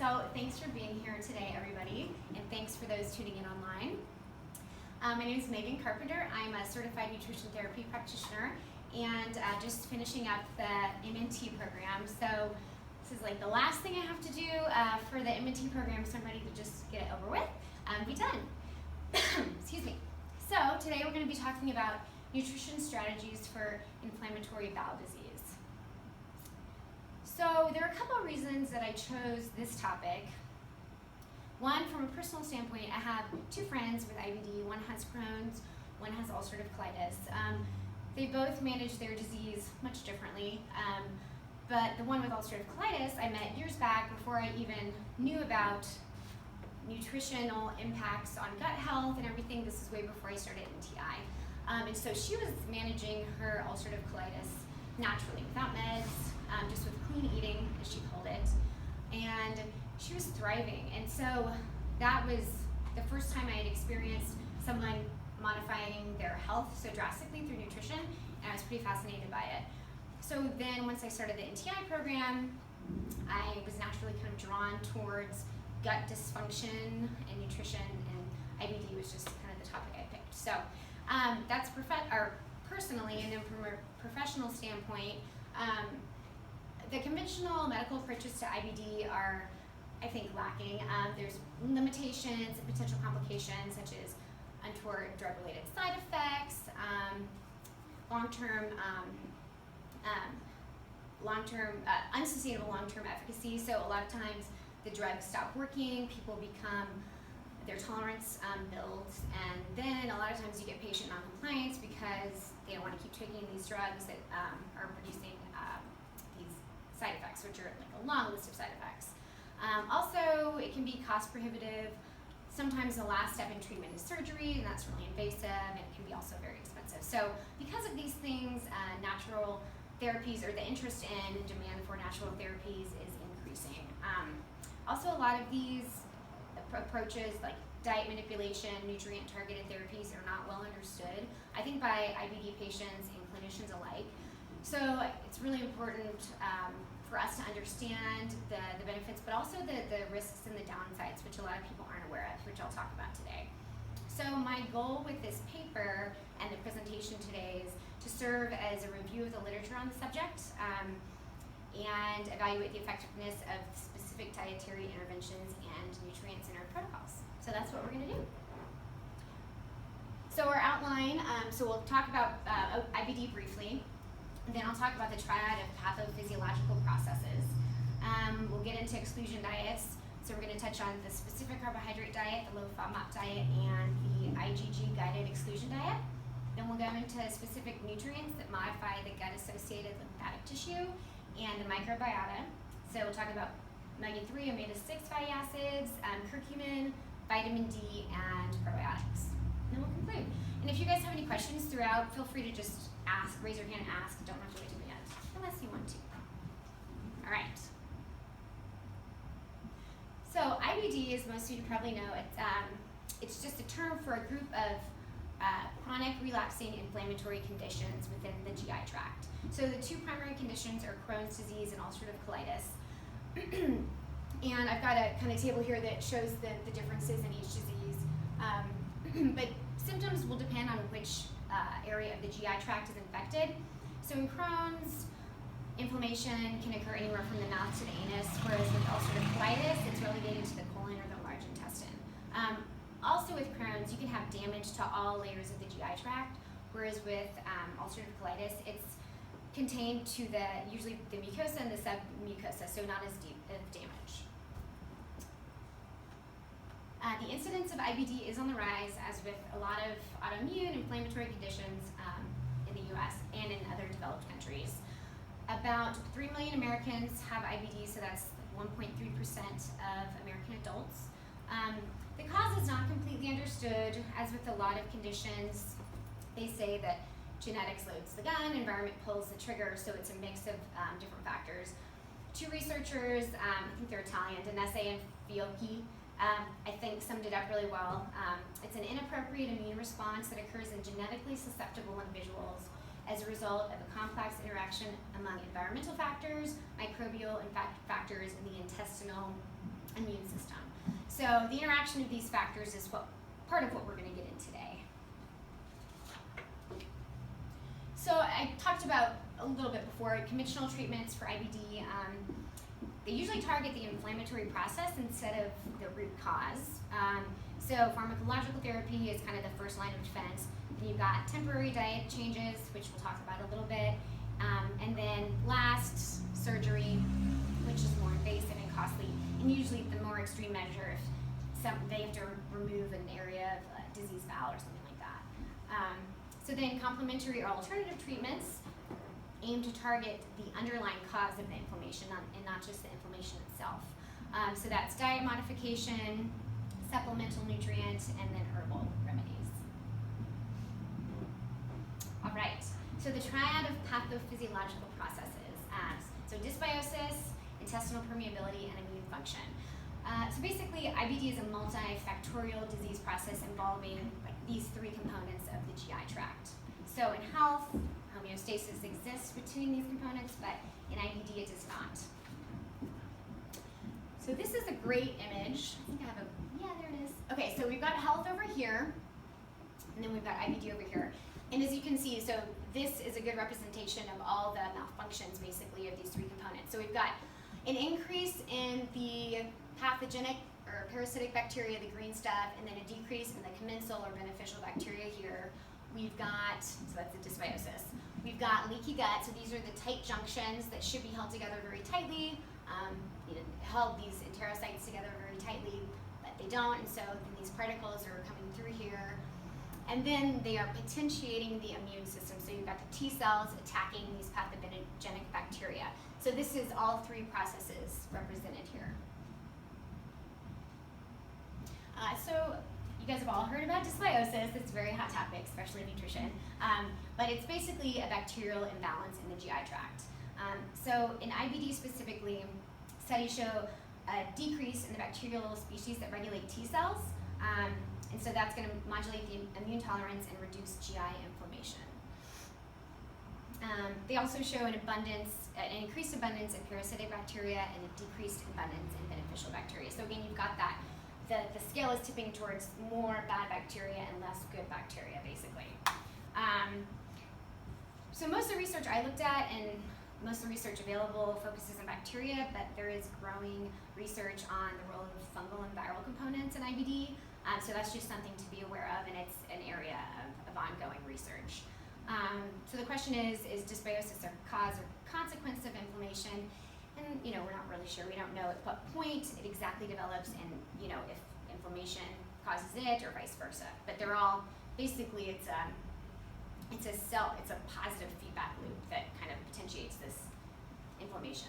So thanks for being here today, everybody, and thanks for those tuning in online. My name is Megan Carpenter. I'm a certified nutrition therapy practitioner and just finishing up the MNT program. So this is like the last thing I have to do for the MNT program, so I'm ready to just get it over with and be done. Excuse me. So today we're going to be talking about nutrition strategies for inflammatory bowel disease. So there are a couple of reasons that I chose this topic. One, from a personal standpoint, I have two friends with IBD. One has Crohn's, one has ulcerative colitis. They both manage their disease much differently, but the one with ulcerative colitis I met years back before I even knew about nutritional impacts on gut health and everything. This is way before I started NTI. And so she was managing her ulcerative colitis naturally, without meds, just with clean eating, as she called it. And she was thriving. And so that was the first time I had experienced someone modifying their health so drastically through nutrition, and I was pretty fascinated by it. So then once I started the NTI program, I was naturally kind of drawn towards gut dysfunction and nutrition, and IBD was just kind of the topic I picked. So that's personally, and then from a professional standpoint, the conventional medical approaches to IBD are, I think, lacking. There's limitations and potential complications such as untoward drug-related side effects, unsustainable long-term efficacy. So a lot of times the drugs stop working, people become, their tolerance builds, and then a lot of times you get patient non-compliance because they don't want to keep taking these drugs that are producing these side effects, which are like a long list of side effects. Also, it can be cost prohibitive. Sometimes the last step in treatment is surgery, and that's really invasive, and it can be also very expensive. So because of these things, natural therapies, or the interest in and demand for natural therapies, is increasing. Also, a lot of these approaches, like diet manipulation, nutrient-targeted therapies, are not well understood, I think, by IBD patients and clinicians alike. So it's really important for us to understand the benefits, but also the risks and the downsides, which a lot of people aren't aware of, which I'll talk about today. So my goal with this paper and the presentation today is to serve as a review of the literature on the subject and evaluate the effectiveness of specific dietary interventions and nutrient-centered protocols. So that's what we're going to do. So our outline, so we'll talk about IBD briefly. Then I'll talk about the triad of pathophysiological processes. We'll get into exclusion diets. So we're going to touch on the Specific Carbohydrate Diet, the low FODMAP Diet, and the IgG-guided exclusion diet. Then we'll go into specific nutrients that modify the gut-associated lymphatic tissue and the microbiota. So we'll talk about omega-3, omega-6 fatty acids, curcumin, vitamin D, and probiotics. And then we'll conclude. And if you guys have any questions throughout, feel free to just ask, raise your hand and ask. Don't have to wait till the end, unless you want to. All right. So IBD, as most of you probably know, it's just a term for a group of chronic relapsing inflammatory conditions within the GI tract. So the two primary conditions are Crohn's disease and ulcerative colitis. And I've got a kind of table here that shows the differences in each disease. But symptoms will depend on which area of the GI tract is infected. So in Crohn's, inflammation can occur anywhere from the mouth to the anus, whereas with ulcerative colitis, it's relegated to the colon or the large intestine. Also with Crohn's, you can have damage to all layers of the GI tract, whereas with ulcerative colitis, it's contained to usually the mucosa and the submucosa, so not as deep of damage. The incidence of IBD is on the rise, as with a lot of autoimmune inflammatory conditions in the US and in other developed countries. About 3 million Americans have IBD, so that's 1.3% of American adults. The cause is not completely understood. As with a lot of conditions, they say that genetics loads the gun, environment pulls the trigger, so it's a mix of different factors. Two researchers, I think they're Italian, Danese and Fiocchi, I think summed it up really well. It's an inappropriate immune response that occurs in genetically susceptible individuals as a result of a complex interaction among environmental factors, microbial factors, and the intestinal immune system. So the interaction of these factors is part of what we're going to get in today. So I talked about a little bit before, conventional treatments for IBD, they usually target the inflammatory process instead of the root cause. So pharmacological therapy is kind of the first line of defense. Then you've got temporary diet changes, which we'll talk about a little bit. And then last, surgery, which is more invasive and costly. And usually the more extreme measure, if they have to remove an area of disease bowel or something like that. So then complementary or alternative treatments aim to target the underlying cause of the inflammation and not just the inflammation itself. So that's diet modification, supplemental nutrients, and then herbal remedies. All right, so the triad of pathophysiological processes, so dysbiosis, intestinal permeability, and immune function. So basically, IBD is a multifactorial disease process involving these three components of the GI tract. So in health, homeostasis exists between these components, but in IBD it does not. So this is a great image. I think I have there it is. Okay, so we've got health over here, and then we've got IBD over here. And as you can see, so this is a good representation of all the malfunctions, basically, of these three components. So we've got an increase in the pathogenic or parasitic bacteria, the green stuff, and then a decrease in the commensal or beneficial bacteria here. We've got, so that's the dysbiosis. We've got leaky gut, so these are the tight junctions that should be held together very tightly. Held these enterocytes together very tightly, but they don't, and so then these particles are coming through here. And then they are potentiating the immune system. So you've got the T cells attacking these pathogenic bacteria. So this is all three processes represented here. So you guys have all heard about dysbiosis. It's a very hot topic, especially in nutrition. But it's basically a bacterial imbalance in the GI tract. So in IBD specifically, studies show a decrease in the bacterial species that regulate T cells. And so that's going to modulate the immune tolerance and reduce GI inflammation. They also show an increased abundance in parasitic bacteria and a decreased abundance in beneficial bacteria. So again, you've got that. The scale is tipping towards more bad bacteria and less good bacteria, basically. So most of the research I looked at, and most of the research available, focuses on bacteria, but there is growing research on the role of fungal and viral components in IBD. So that's just something to be aware of, and it's an area of ongoing research. So the question is dysbiosis a cause or consequence of inflammation? And we're not really sure. We don't know at what point it exactly develops, and if inflammation causes it or vice versa. But they're all basically it's a positive feedback loop that kind of potentiates this inflammation.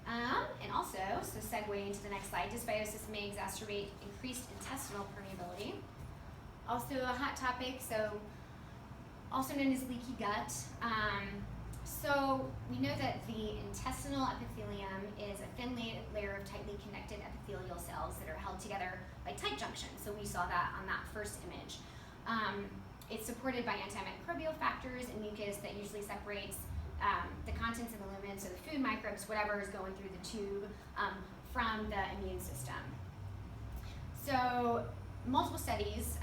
And also, so segue into the next slide, dysbiosis may exacerbate increased intestinal permeability. Also a hot topic, so also known as leaky gut. So we know that the intestinal epithelium is a thin layer of tightly connected epithelial cells that are held together by tight junctions. So we saw that on that first image. It's supported by antimicrobial factors and mucus that usually separates the contents of the lumen, so the food microbes, whatever is going through the tube, from the immune system. So multiple studies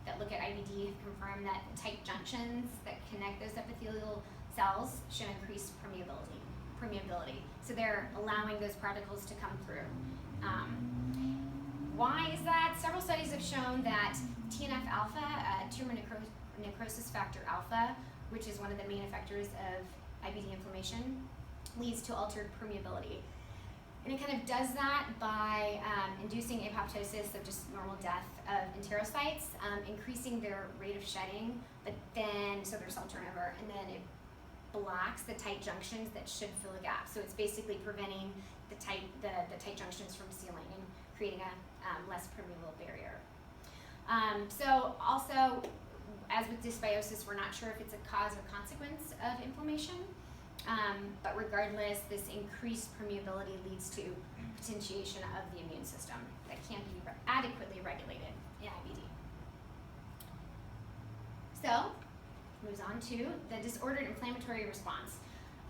that look at IBD have confirmed that the tight junctions that connect those epithelial cells show increased permeability. So they're allowing those particles to come through. Why is that? Several studies have shown that TNF-alpha, tumor necrosis factor alpha, which is one of the main effectors of IBD inflammation, leads to altered permeability. And it kind of does that by inducing apoptosis, of just normal death of enterocytes, increasing their rate of shedding, but then, so their cell turnover, and then it blocks the tight junctions that should fill a gap. So it's basically preventing the tight junctions from sealing and creating a less permeable barrier. So also, as with dysbiosis, we're not sure if it's a cause or consequence of inflammation, but regardless, this increased permeability leads to potentiation of the immune system that can't be adequately regulated in IBD. So, moves on to the disordered inflammatory response.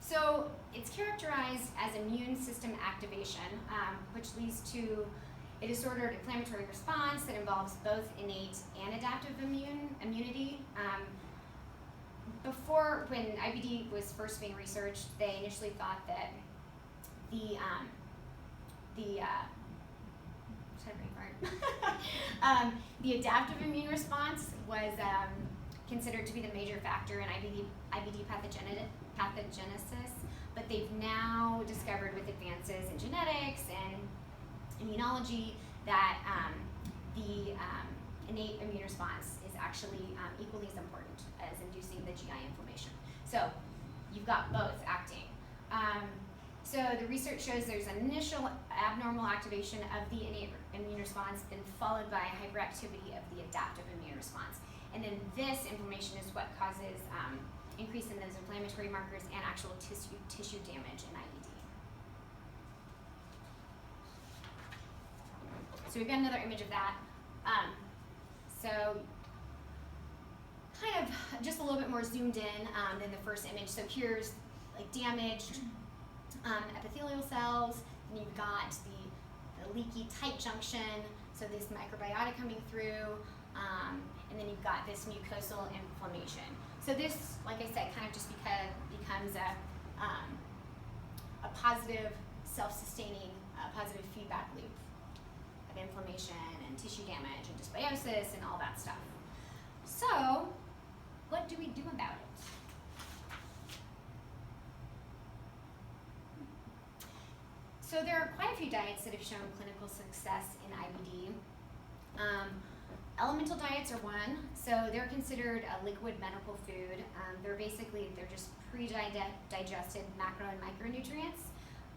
So it's characterized as immune system activation, which leads to a disordered inflammatory response that involves both innate and adaptive immunity. Before, when IBD was first being researched, they initially thought that the adaptive immune response was considered to be the major factor in IBD pathogenesis, but they've now discovered with advances in genetics and immunology that the innate immune response is actually equally as important as inducing the GI inflammation. So you've got both acting. So the research shows there's an initial abnormal activation of the innate immune response, then followed by hyperactivity of the adaptive immune response. And then this inflammation is what causes increase in those inflammatory markers and actual tissue damage in IBD. So we've got another image of that. So kind of just a little bit more zoomed in than the first image. So here's like damaged epithelial cells, and you've got the leaky tight junction, so this microbiota coming through, and then you've got this mucosal inflammation. So this, like I said, kind of just becomes a positive, self-sustaining, positive feedback loop of inflammation and tissue damage and dysbiosis and all that stuff. So what do we do about it? So there are quite a few diets that have shown clinical success in IBD. Elemental diets are one, so they're considered a liquid medical food. They're just pre-digested macro and micronutrients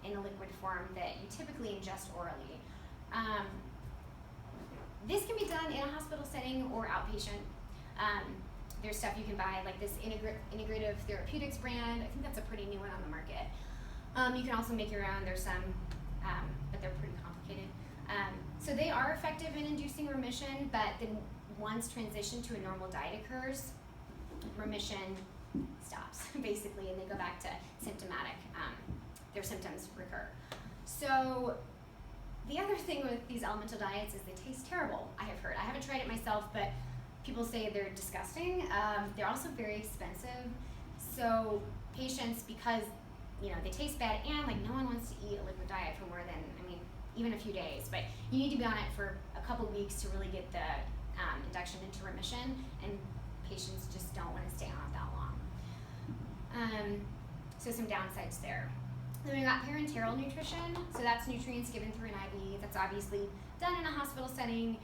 in a liquid form that you typically ingest orally. This can be done in a hospital setting or outpatient. There's stuff you can buy, like this Integrative Therapeutics brand. I think that's a pretty new one on the market. You can also make your own. There's some, but they're pretty complicated. So they are effective in inducing remission, but then once transition to a normal diet occurs, remission stops, basically, and they go back to symptomatic. Their symptoms recur. So the other thing with these elemental diets is they taste terrible, I have heard. I haven't tried it myself, but people say they're disgusting. They're also very expensive. So patients, because they taste bad, and like no one wants to eat a liquid diet for more than, even a few days, but you need to be on it for a couple weeks to really get the induction into remission, and patients just don't want to stay on it that long. So some downsides there. Then we've got parenteral nutrition, so that's nutrients given through an IV. That's obviously done in a hospital setting,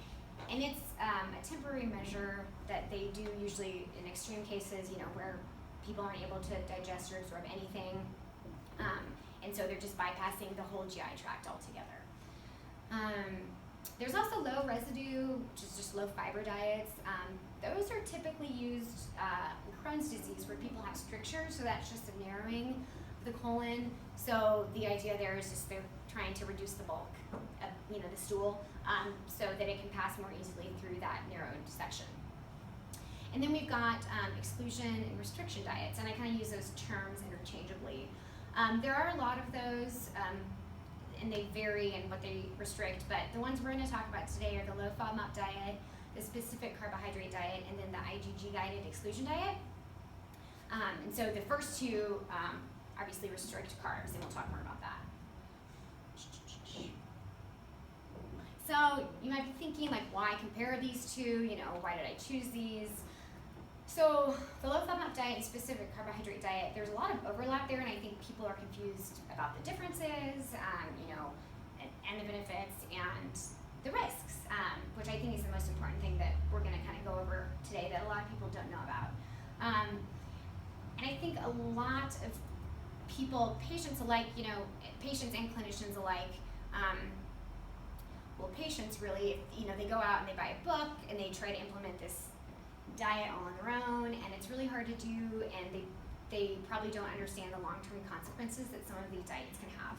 and it's a temporary measure that they do usually in extreme cases, where people aren't able to digest or absorb anything, and so they're just bypassing the whole GI tract altogether. There's also low residue, which is just low fiber diets. Those are typically used in Crohn's disease, where people have strictures, so that's just a narrowing of the colon. So the idea there is just they're trying to reduce the bulk of the stool, so that it can pass more easily through that narrowed section. And then we've got exclusion and restriction diets, and I kind of use those terms interchangeably. There are a lot of those, and they vary in what they restrict, but the ones we're going to talk about today are the low FODMAP diet, the specific carbohydrate diet, and then the IgG-guided exclusion diet. And so the first two obviously restrict carbs, and we'll talk more about that. So you might be thinking, like, why compare these two? Why did I choose these? So the low FODMAP diet and specific carbohydrate diet, there's a lot of overlap there, and I think people are confused about the differences, and the benefits and the risks, which I think is the most important thing that we're going to kind of go over today that a lot of people don't know about. And I think a lot of people, patients alike, patients and clinicians alike, patients really, they go out and they buy a book and they try to implement this diet all on their own, and it's really hard to do, and they probably don't understand the long-term consequences that some of these diets can have.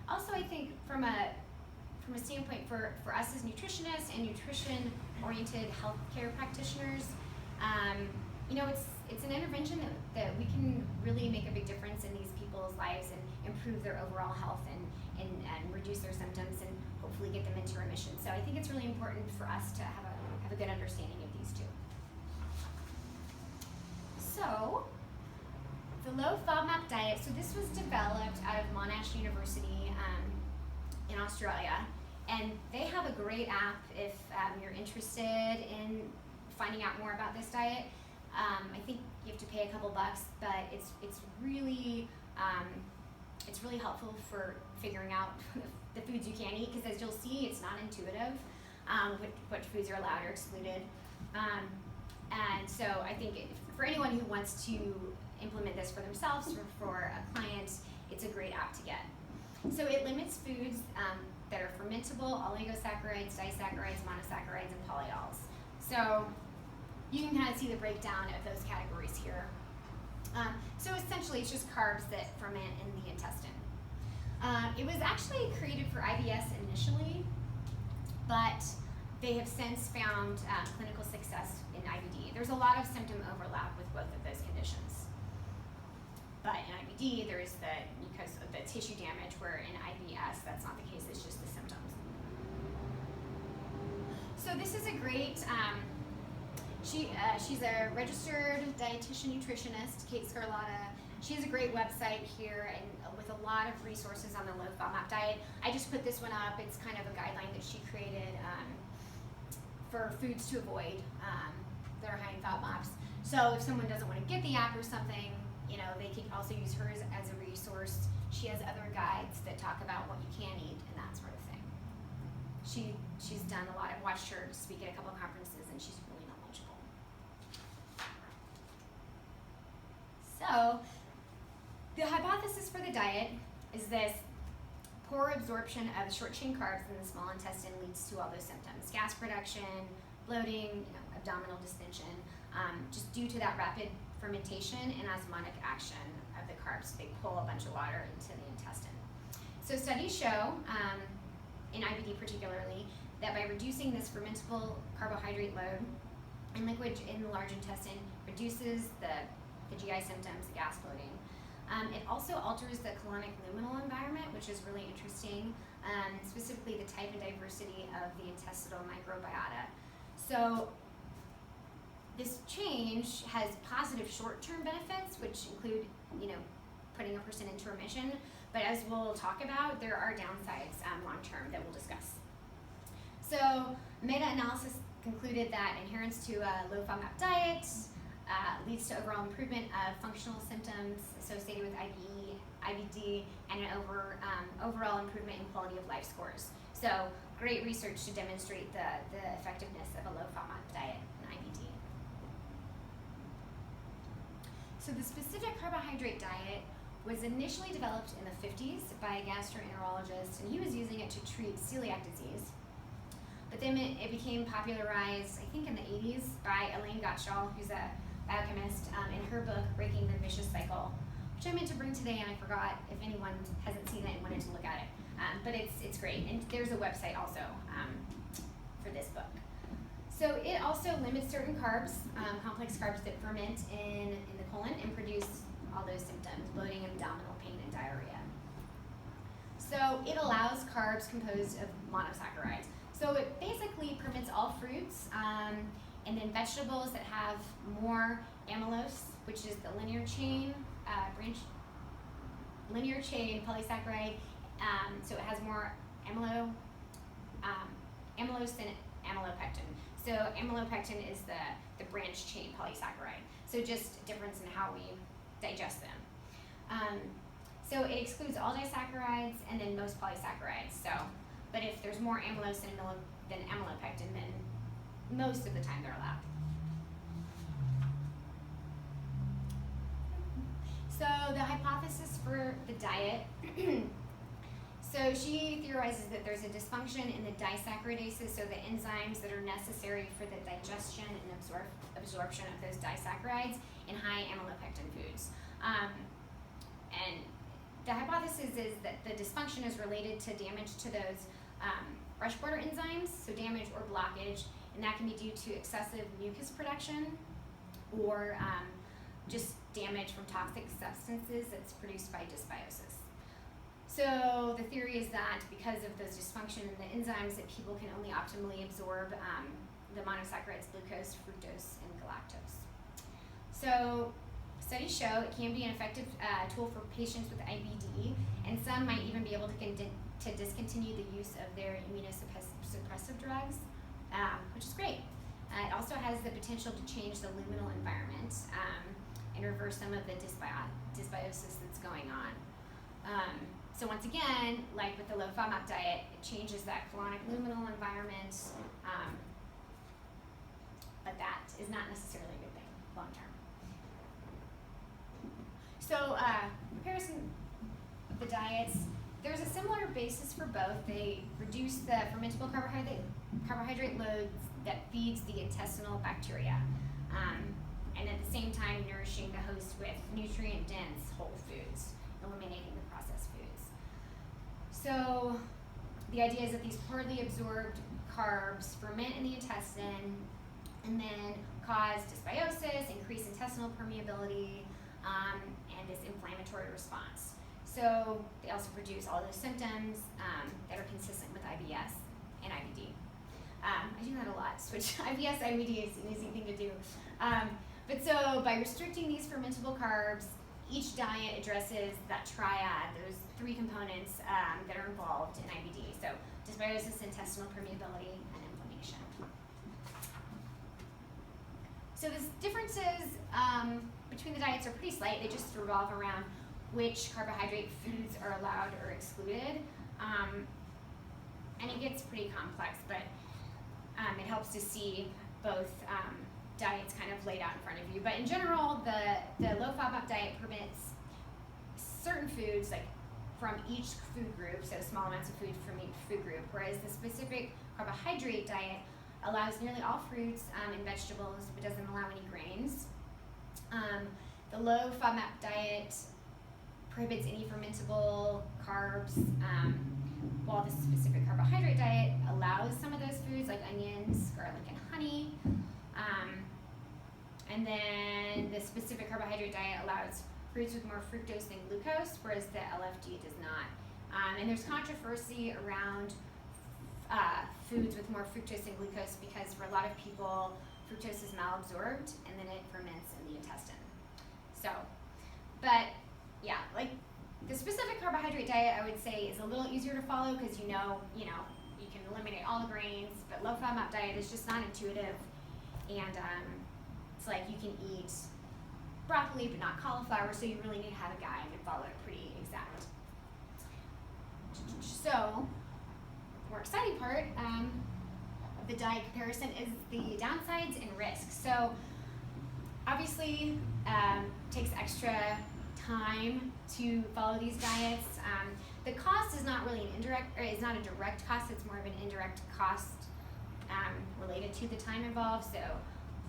Also, I think from a standpoint for us as nutritionists and nutrition-oriented healthcare practitioners, it's an intervention that we can really make a big difference in these people's lives and improve their overall health and reduce their symptoms and hopefully get them into remission. So I think it's really important for us to have a good understanding of these two. So the low FODMAP diet, so this was developed out of Monash University in Australia, and they have a great app if you're interested in finding out more about this diet. I think you have to pay a couple bucks, but it's really helpful for figuring out the foods you can eat, because as you'll see, it's not intuitive what foods are allowed or excluded. And so I think for anyone who wants to implement this for themselves or for a client, it's a great app to get. So it limits foods that are fermentable, oligosaccharides, disaccharides, monosaccharides, and polyols. So you can kind of see the breakdown of those categories here. So essentially, it's just carbs that ferment in the intestine. It was actually created for IBS initially, but they have since found clinical success in IBD. There's a lot of symptom overlap with both of those conditions. But in IBD, there is because of the tissue damage, where in IBS, that's not the case, it's just the symptoms. So this is a great, she's a registered dietitian nutritionist, Kate Scarlotta. She has a great website here and with a lot of resources on the low FODMAP diet. I just put this one up. It's kind of a guideline that she created for foods to avoid that are high in FODMAPs. So if someone doesn't want to get the app or something, they can also use hers as a resource. She has other guides that talk about what you can eat and that sort of thing. She's done a lot. I've watched her speak at a couple of conferences, and she's really knowledgeable. So the hypothesis for the diet is this: poor absorption of short-chain carbs in the small intestine leads to all those symptoms: gas production, bloating, abdominal distension, just due to that rapid fermentation and osmotic action of the carbs. They pull a bunch of water into the intestine. So studies show, in IBD particularly, that by reducing this fermentable carbohydrate load in liquid in the large intestine reduces the GI symptoms, the gas bloating. It also alters the colonic luminal environment, which is really interesting, specifically the type and diversity of the intestinal microbiota. So this change has positive short-term benefits, which include, putting a person into remission. But as we'll talk about, there are downsides long-term that we'll discuss. So meta-analysis concluded that adherence to a low FODMAP diet leads to overall improvement of functional symptoms associated with IBD, and an overall improvement in quality of life scores. So great research to demonstrate the effectiveness of a low FODMAP diet in IBD. So the specific carbohydrate diet was initially developed in the 50s by a gastroenterologist, and he was using it to treat celiac disease. But then it became popularized, I think in the 80s, by Elaine Gottschall, who's a biochemist, in her book, Breaking the Vicious Cycle, which I meant to bring today and I forgot. If anyone hasn't seen it and wanted to look at it. But it's great, and there's a website also for this book. So it also limits certain carbs, complex carbs that ferment in the colon and produce all those symptoms: bloating, abdominal pain, and diarrhea. So it allows carbs composed of monosaccharides. So it basically permits all fruits and then vegetables that have more amylose, which is the linear chain polysaccharide. So it has more amylose than amylopectin. So amylopectin is the branched chain polysaccharide. So just a difference in how we digest them. So it excludes all disaccharides and then most polysaccharides. But if there's more amylose than amylopectin, then most of the time they're allowed. So the hypothesis for the diet, so she theorizes that there's a dysfunction in the disaccharadases, so the enzymes that are necessary for the digestion and absorption of those disaccharides in high amylopectin foods. And the hypothesis is that the dysfunction is related to damage to those brush border enzymes, so damage or blockage, and that can be due to excessive mucus production or just damage from toxic substances that's produced by dysbiosis. So the theory is that because of those dysfunction in the enzymes, that people can only optimally absorb the monosaccharides glucose, fructose, and galactose. So studies show it can be an effective tool for patients with IBD, and some might even be able to discontinue the use of their immunosuppressive drugs, which is great. It also has the potential to change the luminal environment and reverse some of the dysbiosis that's going on. So once again, like with the low FODMAP diet, it changes that colonic luminal environment, but that is not necessarily a good thing long term. So comparison of the diets, there's a similar basis for both. They reduce the fermentable carbohydrate loads that feeds the intestinal bacteria, and at the same time nourishing the host with nutrient-dense whole foods, eliminating the processed foods. So the idea is that these poorly absorbed carbs ferment in the intestine and then cause dysbiosis, increase intestinal permeability, and this inflammatory response. So they also produce all those symptoms that are consistent with IBS and IBD. I do that a lot, switch IBS, IBD is an easy thing to do. But so by restricting these fermentable carbs, each diet addresses that triad, those three components that are involved in IBD. So dysbiosis, intestinal permeability, and inflammation. So the differences between the diets are pretty slight. They just revolve around which carbohydrate foods are allowed or excluded. And it gets pretty complex, but it helps to see both diets kind of laid out in front of you. But in general, the low FODMAP diet permits certain foods, like from each food group, so small amounts of food from each food group, whereas the specific carbohydrate diet allows nearly all fruits and vegetables, but doesn't allow any grains. The low FODMAP diet prohibits any fermentable carbs, while the specific carbohydrate diet allows some of those foods like onions, garlic, and honey. And then the specific carbohydrate diet allows fruits with more fructose than glucose, whereas the LFD does not. And there's controversy around foods with more fructose than glucose because for a lot of people, fructose is malabsorbed and then it ferments in the intestine. So, but yeah, like the specific carbohydrate diet, I would say, is a little easier to follow because you can eliminate all the grains, but low FODMAP diet is just not intuitive, and it's like you can eat broccoli but not cauliflower, so you really need to have a guide and follow it pretty exact. So, the more exciting part of the diet comparison is the downsides and risks. So, obviously, takes extra time to follow these diets. The cost is not really is not a direct cost, it's more of an indirect cost related to the time involved. So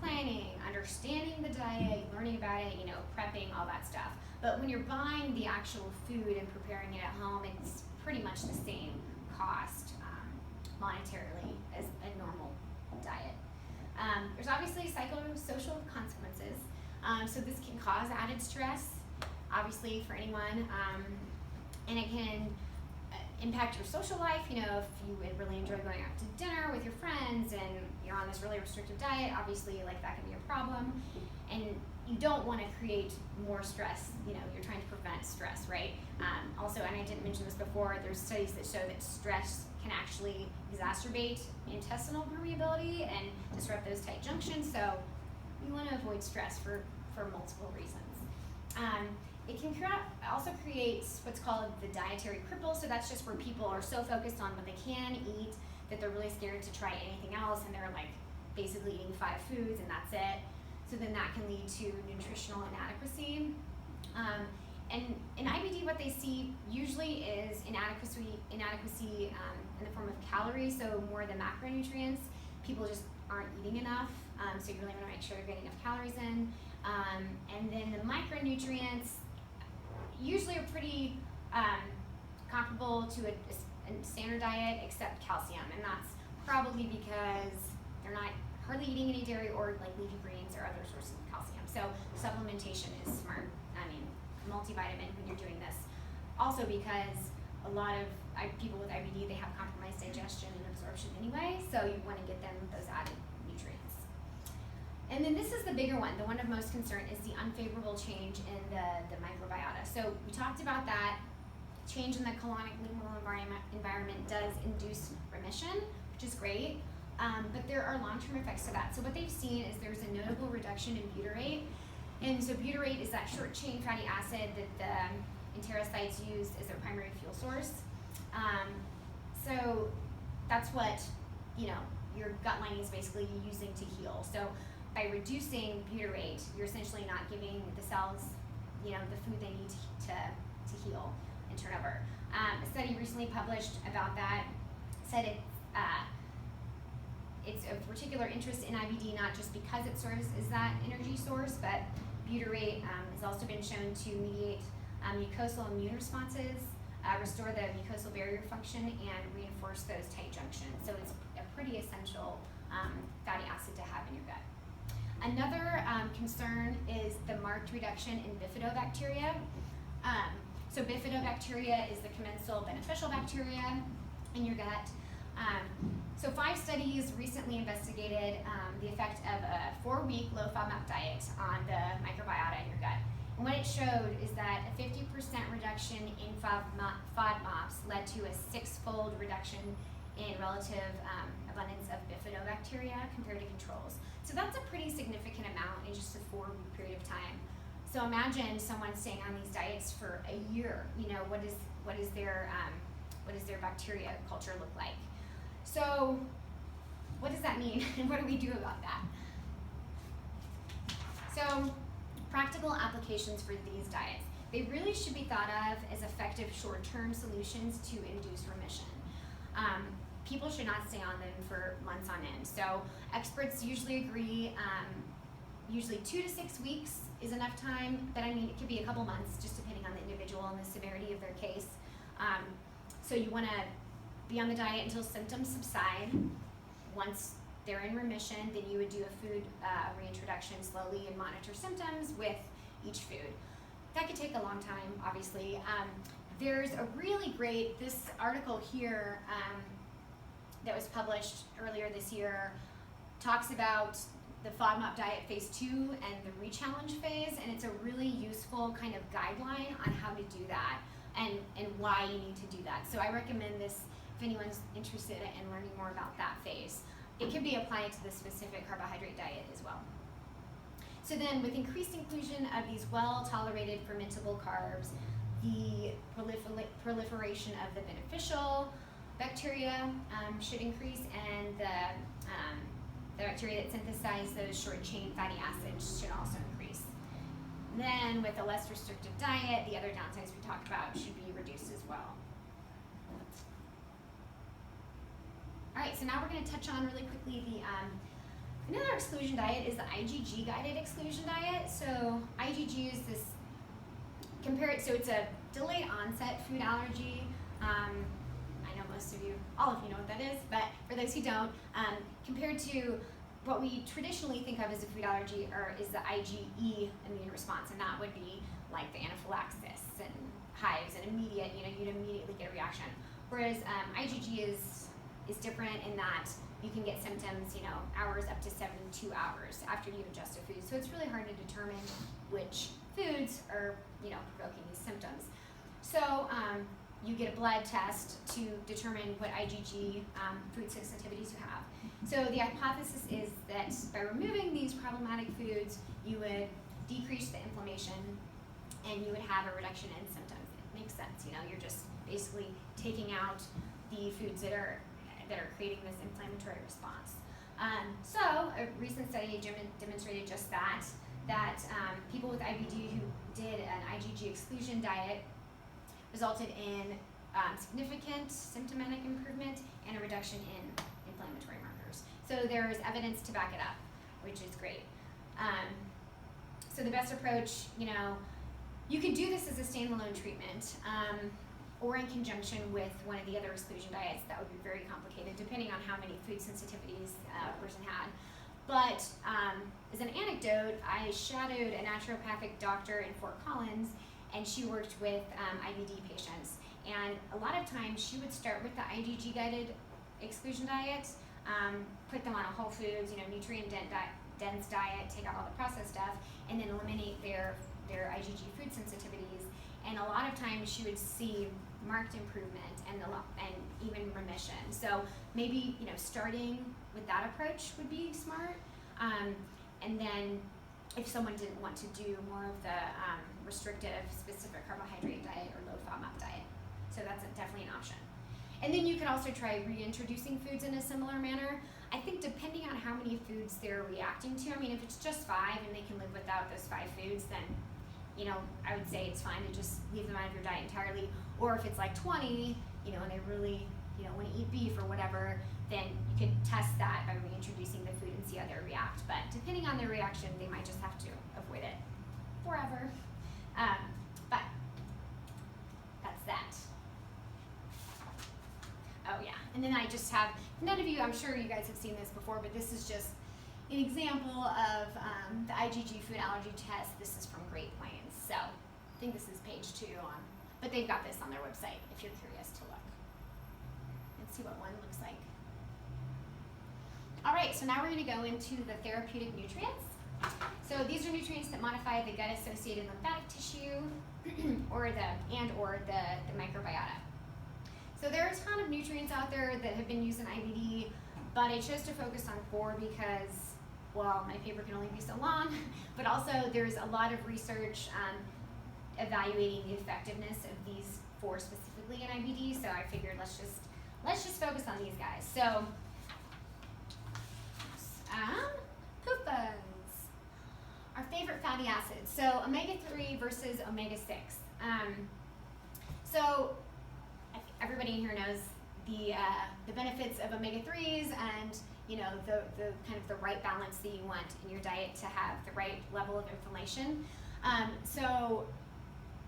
planning, understanding the diet, learning about it, prepping, all that stuff. But when you're buying the actual food and preparing it at home, it's pretty much the same cost monetarily as a normal diet. There's obviously psychosocial consequences. So this can cause added stress, obviously, for anyone, and it can impact your social life. If you would really enjoy going out to dinner with your friends and you're on this really restrictive diet, obviously, like, that can be a problem, and you don't want to create more stress. You're trying to prevent stress, right? Also, and I didn't mention this before, there's studies that show that stress can actually exacerbate intestinal permeability and disrupt those tight junctions, so you want to avoid stress for multiple reasons. It can also create what's called the dietary cripple, so that's just where people are so focused on what they can eat that they're really scared to try anything else, and they're like basically eating 5 foods and that's it. So then that can lead to nutritional inadequacy. And in IBD, what they see usually is inadequacy in the form of calories, so more of the macronutrients. People just aren't eating enough, so you really want to make sure they're getting enough calories in. And then the micronutrients usually are pretty comparable to a standard diet except calcium, and that's probably because they're not hardly eating any dairy or like leafy greens or other sources of calcium. So supplementation is smart. I mean, multivitamin when you're doing this. Also because a lot of people with IBD, they have compromised digestion and absorption anyway, so you want to get them those added nutrients. And then this is the bigger one, the one of most concern is the unfavorable change in the microbiota. So we talked about that. Change in the colonic luminal environment does induce remission, which is great, but there are long-term effects to that. So what they've seen is there's a notable reduction in butyrate, and so butyrate is that short-chain fatty acid that the enterocytes use as their primary fuel source. So that's what, your gut lining is basically using to heal. So by reducing butyrate, you're essentially not giving the cells, the food they need to heal and turn over. A study recently published about that said it's of particular interest in IBD, not just because it serves as that energy source, but butyrate has also been shown to mediate mucosal immune responses, restore the mucosal barrier function, and reinforce those tight junctions. So it's a pretty essential fatty acid to have in your gut. Another concern is the marked reduction in bifidobacteria. So bifidobacteria is the commensal beneficial bacteria in your gut. So 5 studies recently investigated the effect of a 4-week low FODMAP diet on the microbiota in your gut. And what it showed is that a 50% reduction in FODMAPs led to a 6-fold reduction in relative abundance of bifidobacteria compared to controls. So that's a pretty significant amount in just a 4-week period of time. So imagine someone staying on these diets for a year. What is their bacteria culture look like? So what does that mean, and what do we do about that? So practical applications for these diets. They really should be thought of as effective short-term solutions to induce remission. People should not stay on them for months on end. So experts usually agree, usually 2 to 6 weeks is enough time, but it could be a couple months just depending on the individual and the severity of their case. So you want to be on the diet until symptoms subside. Once they're in remission, then you would do a food reintroduction slowly and monitor symptoms with each food. That could take a long time, obviously. There's a really great, this article here that was published earlier this year talks about the FODMAP diet phase 2 and the re-challenge phase, and it's a really useful kind of guideline on how to do that and why you need to do that. So I recommend this if anyone's interested in learning more about that phase. It can be applied to the specific carbohydrate diet as well. So then with increased inclusion of these well-tolerated fermentable carbs, the proliferation of the beneficial bacteria should increase, and the bacteria that synthesize those short-chain fatty acids should also increase. Then with a less restrictive diet, the other downsides we talked about should be reduced as well. All right, so now we're going to touch on really quickly another exclusion diet is the IgG guided exclusion diet. So IgG is this, so it's a delayed onset food allergy. I know most of you, all of you know what that is, but for those who don't, compared to what we traditionally think of as a food allergy is the IgE immune response, and that would be like the anaphylaxis and hives and immediate, you'd immediately get a reaction. Whereas IgG is different in that you can get symptoms, hours up to 72 hours after you ingest a food. So it's really hard to determine which foods are, provoking these symptoms. So you get a blood test to determine what IgG food sensitivities you have. So the hypothesis is that by removing these problematic foods, you would decrease the inflammation and you would have a reduction in symptoms. It makes sense, you're just basically taking out the foods that are creating this inflammatory response. So a recent study demonstrated just that people with IBD who did an IgG exclusion diet resulted in significant symptomatic improvement and a reduction in inflammatory markers. So there's evidence to back it up, which is great. So the best approach, you could do this as a standalone treatment, or in conjunction with one of the other exclusion diets. That would be very complicated depending on how many food sensitivities a person had. But as an anecdote, I shadowed a naturopathic doctor in Fort Collins, and she worked with IBD patients. And a lot of times she would start with the IgG guided exclusion diet, put them on a whole foods, nutrient dense diet, take out all the processed stuff, and then eliminate their IgG food sensitivities. And a lot of times she would see marked improvement and even remission. So maybe starting with that approach would be smart. And then if someone didn't want to do more of the restrictive specific carbohydrate diet or low FODMAP diet. So that's definitely an option. And then you could also try reintroducing foods in a similar manner. I think depending on how many foods they're reacting to, if it's just 5 and they can live without those 5 foods, then I would say it's fine to just leave them out of your diet entirely. Or if it's like 20, and they really, want to eat beef or whatever, then you could test that by reintroducing the food and see how they react. But depending on their reaction, they might just have to avoid it forever. But that's that. Oh yeah, and then I just have, none of you, I'm sure you guys have seen this before, but this is just an example of the IgG food allergy test. This is from Great Plains. So I think this is page 2 on, but they've got this on their website if you're curious to look and see what one looks like. All right, so now we're going to go into the therapeutic nutrients. So these are nutrients that modify the gut-associated lymphatic tissue or the microbiota. So there are a ton of nutrients out there that have been used in IBD, but I chose to focus on 4 because, well, my paper can only be so long, but also there's a lot of research evaluating the effectiveness of these 4 specifically in IBD, so I figured let's just focus on these guys. So, PUFAs, our favorite fatty acids. So omega-3 versus omega-6. So everybody in here knows the benefits of omega-3s and the kind of the right balance that you want in your diet to have the right level of inflammation. So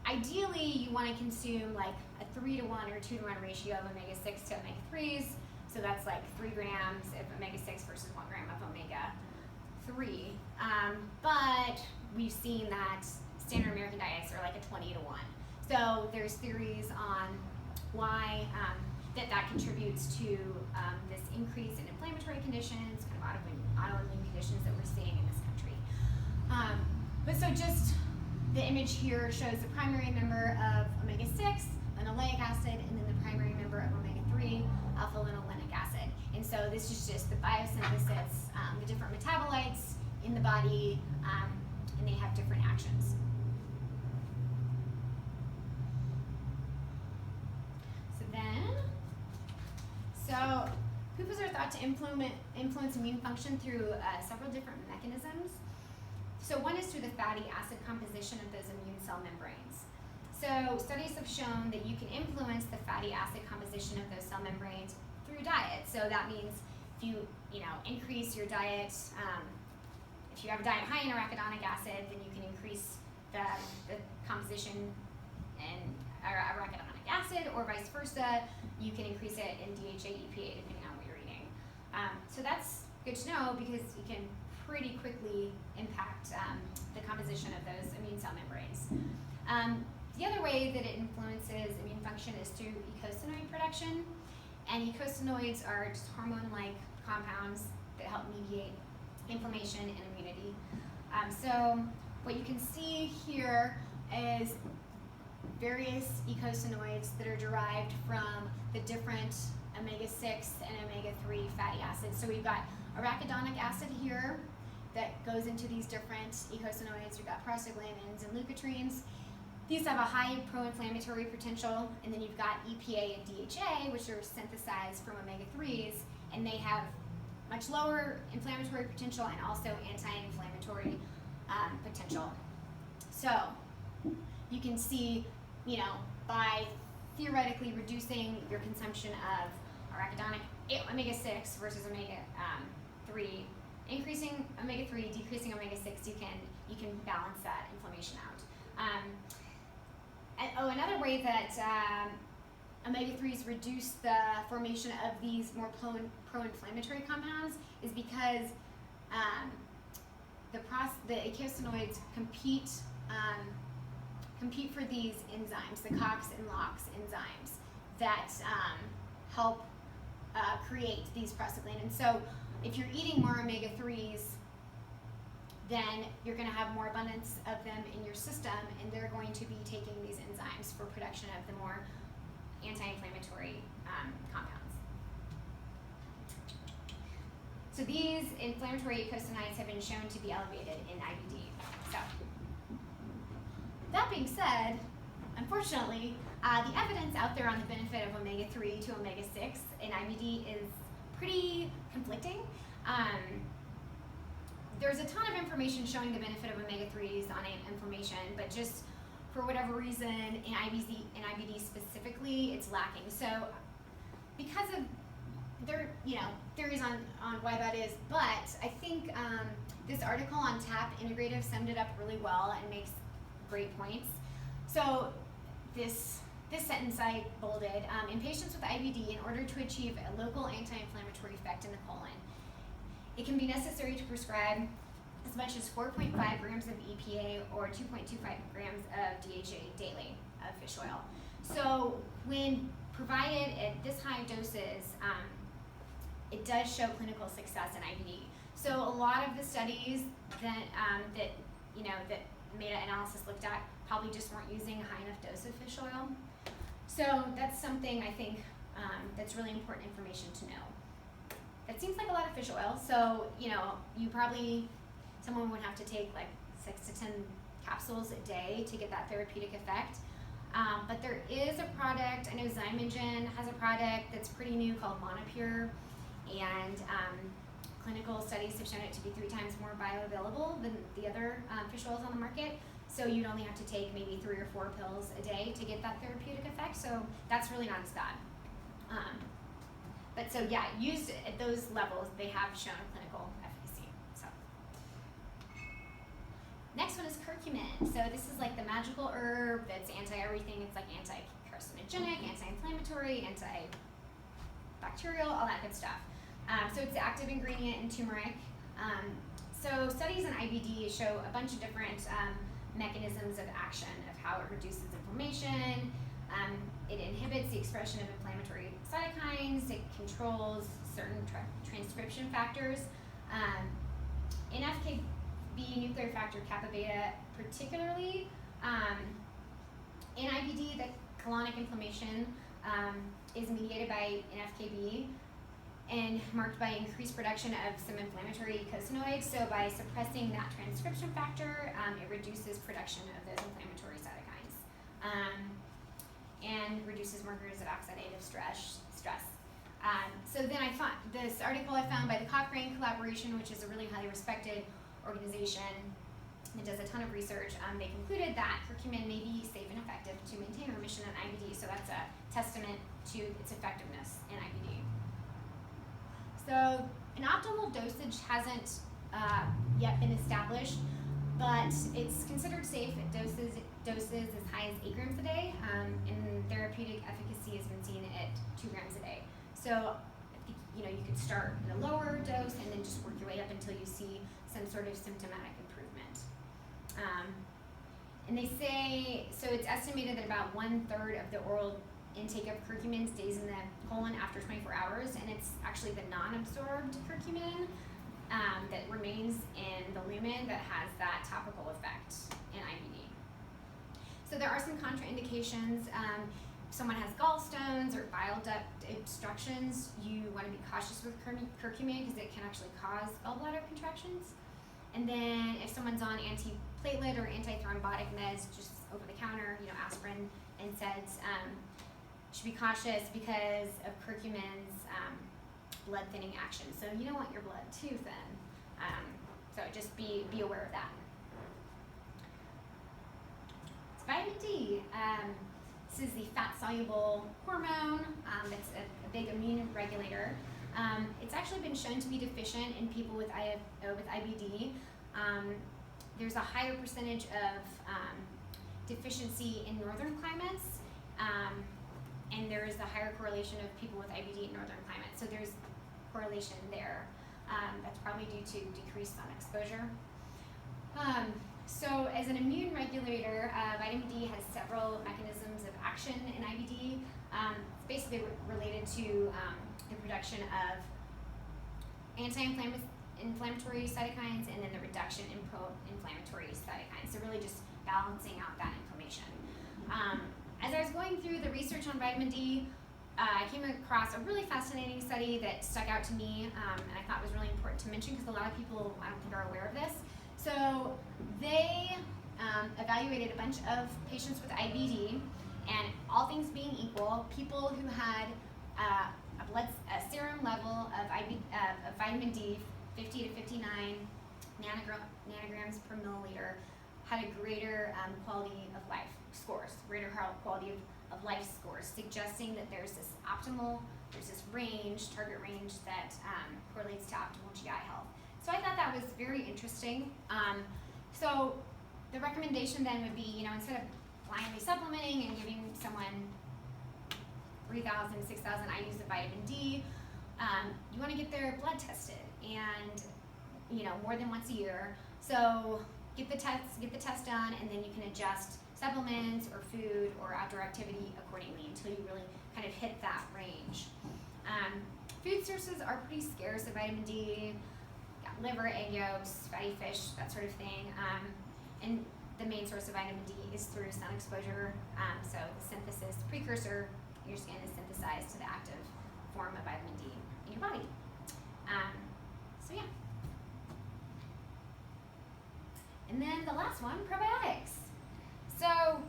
ideally you want to consume like a 3-to-1 or 2-to-1 ratio of omega-6 to omega-3s. So that's like 3 grams of omega-6 versus 1 gram of omega-3. But we've seen that standard American diets are like a 20-to-1. So there's theories on why that contributes to this increase in inflammatory conditions, kind of autoimmune conditions that we're seeing in this country. But so just the image here shows the primary member of omega-6, linoleic acid, and then the primary member of omega-3, alpha-linolenic acid. And so this is just the biosynthesis, the different metabolites in the body, and they have different actions. So PUFAs are thought to influence immune function through several different mechanisms. So one is through the fatty acid composition of those immune cell membranes. So studies have shown that you can influence the fatty acid composition of those cell membranes through diet. So that means if you increase your diet, if you have a diet high in arachidonic acid, then you can increase the composition in arachidonic acid, or vice versa. You can increase it in DHA, EPA, depending on what you're eating. So that's good to know because you can pretty quickly impact the composition of those immune cell membranes. The other way that it influences immune function is through eicosanoid production. And eicosanoids are just hormone-like compounds that help mediate inflammation and immunity. So what you can see here is various eicosanoids that are derived from the different omega-6 and omega-3 fatty acids. So we've got arachidonic acid here that goes into these different eicosanoids. We've got prostaglandins and leukotrienes. These have a high pro-inflammatory potential, and then you've got EPA and DHA, which are synthesized from omega-3s, and they have much lower inflammatory potential and also anti-inflammatory potential. So you can see, by theoretically reducing your consumption of arachidonic omega-6 versus omega-3, increasing omega-3, decreasing omega-6, you can balance that inflammation out. Another way that omega-3s reduce the formation of these more pro-inflammatory compounds is because the eicosanoids compete for these enzymes, the COX and LOX enzymes that help create these prostaglandins. So if you're eating more omega-3s, then you're going to have more abundance of them in your system, and they're going to be taking these enzymes for production of the more anti-inflammatory compounds. So these inflammatory eicosanoids have been shown to be elevated in IBD. So that being said, unfortunately, the evidence out there on the benefit of omega-3 to omega-6 in IBD is pretty conflicting. There's a ton of information showing the benefit of omega-3s on inflammation, but just for whatever reason, in IBD specifically, it's lacking. So because of theories on why that is, but I think this article on TAP Integrative summed it up really well and makes great points. So this sentence I bolded, in patients with IBD, in order to achieve a local anti-inflammatory effect in the colon, it can be necessary to prescribe as much as 4.5 grams of EPA or 2.25 grams of DHA daily of fish oil. So when provided at this high doses, it does show clinical success in IBD. So a lot of the studies that meta-analysis looked at probably just weren't using a high enough dose of fish oil. So that's something I think that's really important information to know. That seems like a lot of fish oil, so someone would have to take like 6 to 10 capsules a day to get that therapeutic effect. But there is a product, I know Zymogen has a product that's pretty new called Monopure, and clinical studies have shown it to be 3 times more bioavailable than the other fish oils on the market. So you'd only have to take maybe 3 or 4 pills a day to get that therapeutic effect. So that's really not as bad. But so yeah, used at those levels, they have shown clinical efficacy. So next one is curcumin. So this is like the magical herb that's anti-everything. It's like anti-carcinogenic, anti-inflammatory, antibacterial, all that good stuff. So it's the active ingredient in turmeric. So studies in IBD show a bunch of different mechanisms of action of how it reduces inflammation. It inhibits the expression of inflammatory cytokines. It controls certain transcription factors. NF-κB, nuclear factor kappa beta, particularly in IBD, the colonic inflammation is mediated by NF-κB and marked by increased production of some inflammatory eicosanoids. So by suppressing that transcription factor, it reduces production of those inflammatory cytokines and reduces markers of oxidative stress. So then I found this article I found by the Cochrane Collaboration, which is a really highly respected organization that does a ton of research. They concluded that curcumin may be safe and effective to maintain remission in IBD. So that's a testament to its effectiveness in IBD. So an optimal dosage hasn't yet been established, but it's considered safe at doses as high as 8 grams a day, and therapeutic efficacy has been seen at 2 grams a day. So you could start at a lower dose and then just work your way up until you see some sort of symptomatic improvement. And they say, so it's estimated that about 1/3 of the oral intake of curcumin stays in the colon after 24 hours, and it's actually the non-absorbed curcumin that remains in the lumen that has that topical effect in IBD. So there are some contraindications. If someone has gallstones or bile duct obstructions, you want to be cautious with curcumin because it can actually cause gallbladder contractions. And then if someone's on antiplatelet or antithrombotic meds, just over the counter, aspirin, NSAIDs, should be cautious because of curcumin's blood thinning action. So you don't want your blood too thin. So just be aware of that. It's vitamin D. This is the fat-soluble hormone that's a big immune regulator. It's actually been shown to be deficient in people with IBD. There's a higher percentage of deficiency in northern climates, and there is a higher correlation of people with IBD in northern climates. So there's correlation there. That's probably due to decreased sun exposure. So as an immune regulator, vitamin D has several mechanisms of action in IBD. It's basically related to the production of anti-inflammatory cytokines and then the reduction in pro-inflammatory cytokines. So really just balancing out that inflammation. As I was going through the research on vitamin D, I came across a really fascinating study that stuck out to me and I thought was really important to mention because a lot of people, I don't think, are aware of this. So they evaluated a bunch of patients with IBD, and all things being equal, people who had a serum level of vitamin D, 50 to 59 nanograms per milliliter, had a greater quality of life scores, greater quality of life scores, suggesting that there's this range, target range that correlates to optimal GI health. So I thought that was very interesting. So the recommendation then would be, instead of blindly supplementing and giving someone 3,000, 6,000 IUs of vitamin D, you want to get their blood tested, and more than once a year. So get the test done, and then you can adjust supplements or food or outdoor activity accordingly until you really kind of hit that range. Food sources are pretty scarce of vitamin D. Got liver, egg yolks, fatty fish, that sort of thing. And the main source of vitamin D is through sun exposure. So the precursor, your skin is synthesized to the active form of vitamin D in your body. So yeah. And then the last one, probiotics. So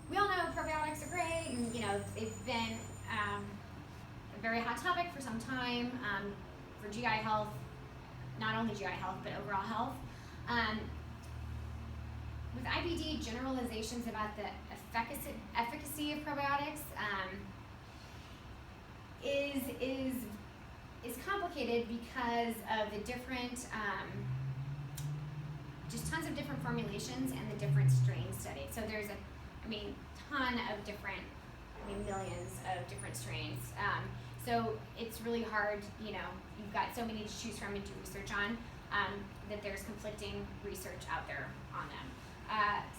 we all know probiotics are great, and they've been a very hot topic for some time for GI health, not only GI health but overall health. With IBD, generalizations about the efficacy of probiotics is complicated because of the different, just tons of different formulations and the different strains studied. So there's ton of different, millions of different strains. So it's really hard, you've got so many to choose from and do research on, that there's conflicting research out there on them.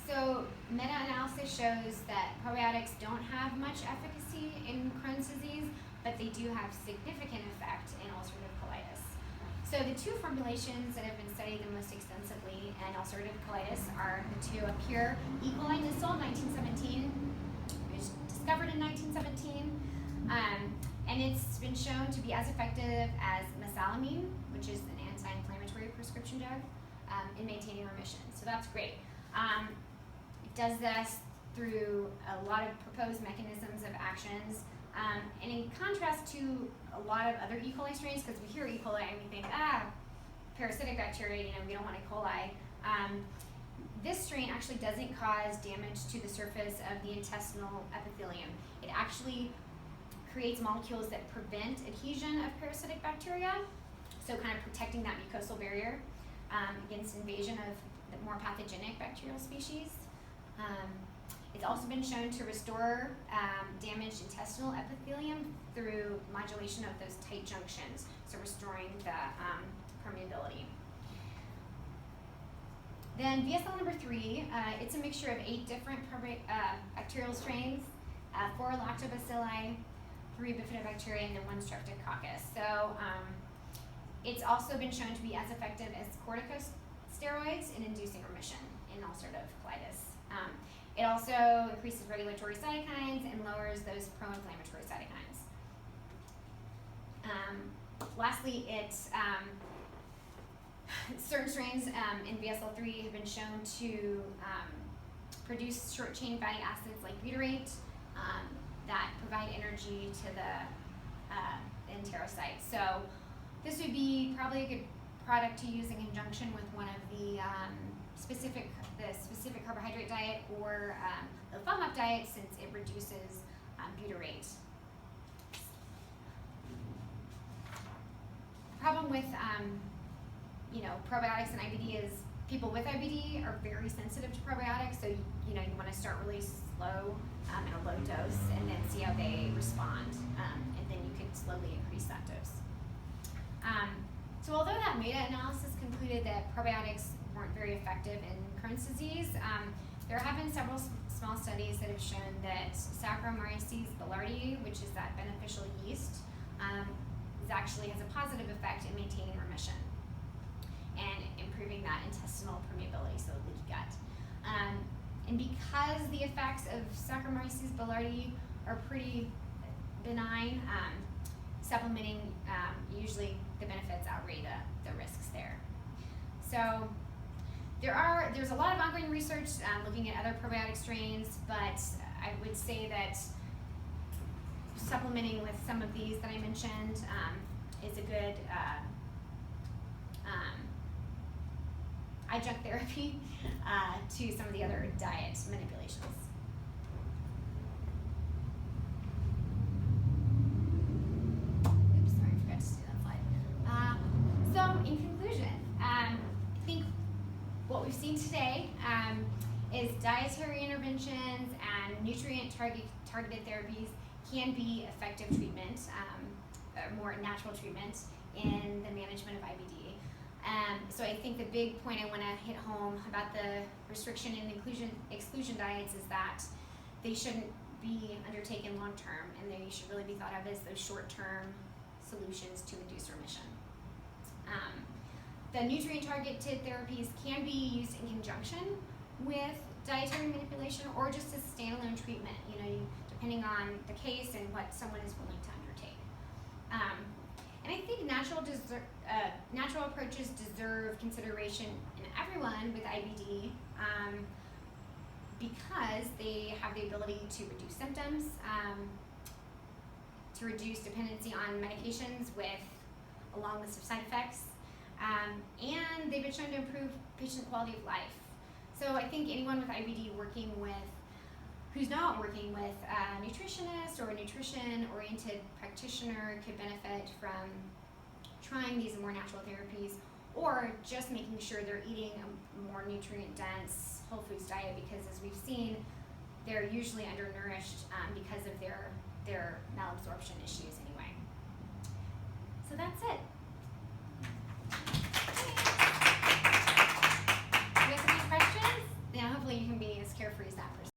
So meta-analysis shows that probiotics don't have much efficacy in Crohn's disease, but they do have significant effect in ulcerative colitis. So the two formulations that have been studied the most extensively in ulcerative colitis are the two up here. E. coli Nissol, 1917, it was discovered in 1917, and it's been shown to be as effective as mesalamine, which is an anti-inflammatory prescription drug, in maintaining remission. So that's great. It does this through a lot of proposed mechanisms of actions, and in contrast to a lot of other E. coli strains, because we hear E. coli and we think, parasitic bacteria, we don't want E. coli. This strain actually doesn't cause damage to the surface of the intestinal epithelium. It actually creates molecules that prevent adhesion of parasitic bacteria, so kind of protecting that mucosal barrier against invasion of the more pathogenic bacterial species. It's also been shown to restore damaged intestinal epithelium through modulation of those tight junctions, so restoring the permeability. Then VSL number 3, it's a mixture of 8 different bacterial strains, 4 lactobacilli, 3 bifidobacteria, and then 1 streptococcus. So it's also been shown to be as effective as corticosteroids in inducing remission in ulcerative colitis. It also increases regulatory cytokines and lowers those pro-inflammatory cytokines. Lastly, certain strains in VSL3 have been shown to produce short-chain fatty acids like butyrate that provide energy to the enterocyte. So this would be probably a good product to use in conjunction with one of the specific carbohydrate diet or the FODMAP diet, since it reduces butyrate. The problem with probiotics and IBD is people with IBD are very sensitive to probiotics, so you want to start really slow at a low dose and then see how they respond, and then you can slowly increase that dose. So although that meta-analysis concluded that probiotics weren't very effective in Crohn's disease. There have been several small studies that have shown that Saccharomyces boulardii, which is that beneficial yeast, actually has a positive effect in maintaining remission and improving that intestinal permeability, so leaky gut. And because the effects of Saccharomyces boulardii are pretty benign, supplementing usually the benefits outweigh the risks there. So there's a lot of ongoing research looking at other probiotic strains, but I would say that supplementing with some of these that I mentioned is a good adjunct therapy to some of the other diet manipulations. Oops, sorry, I forgot to do that slide. So in conclusion, I think what we've seen today is dietary interventions and nutrient targeted therapies can be effective treatment, more natural treatment in the management of IBD. So I think the big point I want to hit home about the restriction and exclusion diets is that they shouldn't be undertaken long term, and they should really be thought of as those short term solutions to induce remission. The nutrient targeted therapies can be used in conjunction with dietary manipulation or just as standalone treatment, depending on the case and what someone is willing to undertake. And I think natural approaches deserve consideration in everyone with IBD because they have the ability to reduce symptoms, to reduce dependency on medications with a long list of side effects, and they've been shown to improve patient quality of life. So I think anyone with IBD who's not working with a nutritionist or a nutrition-oriented practitioner could benefit from trying these more natural therapies, or just making sure they're eating a more nutrient-dense whole foods diet, because as we've seen, they're usually undernourished because of their malabsorption issues anyway. So that's it.